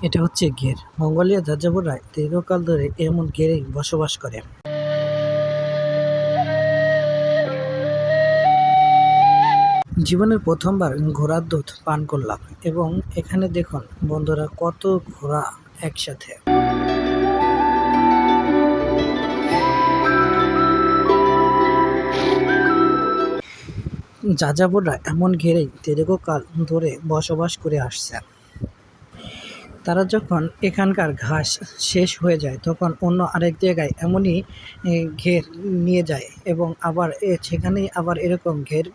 এটা হচ্ছে ঘের। মঙ্গোলিয়া যাযাবররা দীর্ঘকাল ধরে এমন ঘেরেই বসবাস করে। জীবনের প্রথমবার ঘোড়ার দুধ পান করলাম এবং এখানে দেখুন বন্ধুরা কত ঘোড়া একসাথে। যাযাবররা এমন ঘেরেই দীর্ঘকাল ধরে বসবাস করে আসছে। তারা যখন এখানকার ঘাস শেষ হয়ে যায় তখন অন্য আরেক জায়গায় এমনই ঘের নিয়ে যায় এবং আবার সেখানেই আবার এরকম ঘের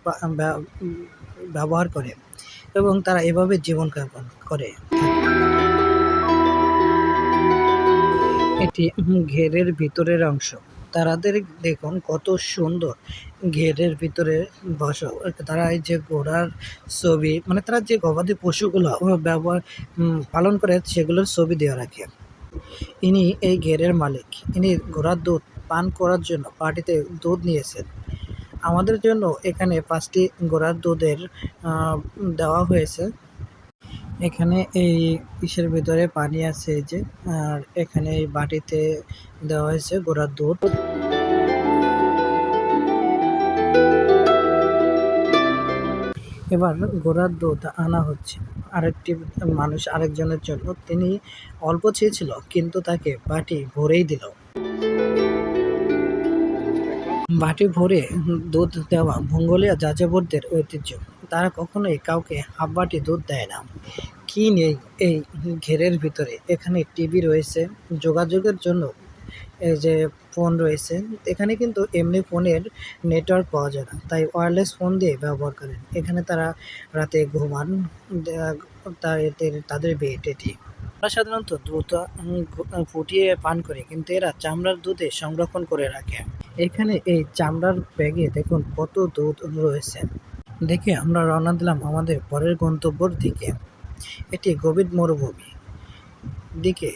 ব্যবহার করে এবং তারা এভাবে জীবনযাপন করে। এটি ঘেরের ভিতরের অংশ। তারাদের দেখুন কত সুন্দর ঘেরের ভিতরে বসা। তারা এই যে ঘোড়ার ছবি, মানে তারা যে গবাদি পশুগুলো ব্যবহার পালন করে সেগুলোর ছবি দেওয়া রাখে। ইনি এই ঘেরের মালিক। ইনি ঘোড়ার দুধ পান করার জন্য পার্টিতে দুধ নিয়েছেন। আমাদের জন্য এখানে 5টি ঘোড়ার দুধের দেওয়া হয়েছে। এখানে এই ইসের ভিতরে পানি আছে এই যে, আর এখানে এই বাটিতে দেওয়া হয়েছে ঘোড়ার দুধ। এবার ঘোড়ার দুধ আনা হচ্ছে আরেকটি মানুষ আরেকজনের জন্য। তিনি অল্প চেয়েছিল কিন্তু তাকে বাটি ভরেই দিল। বাটি ভরে দুধ দেওয়া মঙ্গোলিয়া যাযাবরদের ঐতিহ্য। তারা কখনোই কাউকে হাফ বাটি দুধ দেয় না। কি নেই এই ঘেরের ভিতরে? এখানে টিভি রয়েছে, যোগাযোগের জন্য এই যে ফোন রয়েছে। এখানে কিন্তু এমনি ফোনের নেটওয়ার্ক পাওয়া যায় না, তাই ওয়্যারলেস ফোন দিয়ে ব্যবহার করেন। এখানে তারা রাতে ঘুমান, তাদের বেড এটি। আমরা সাধারণত দুধ ফুটিয়ে পান করি, কিন্তু এরা চামড়ার দুধে সংরক্ষণ করে রাখে। এখানে এই চামড়ার ব্যাগে দেখুন কত দুধ রয়েছে। দেখে আমরা রওনা দিলাম আমাদের পরের গন্তব্যর দিকে। এটি গভীর মরুভূমি দিকে।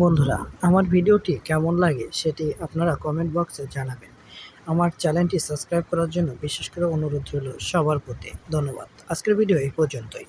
বন্ধুরা, আমার ভিডিওটি কেমন লাগে সেটি আপনারা কমেন্ট বক্সে জানাবেন। আমার চ্যানেলটি সাবস্ক্রাইব করার জন্য বিশেষ করে অনুরোধ রইল সবার প্রতি। ধন্যবাদ। আজকের ভিডিও এই পর্যন্তই।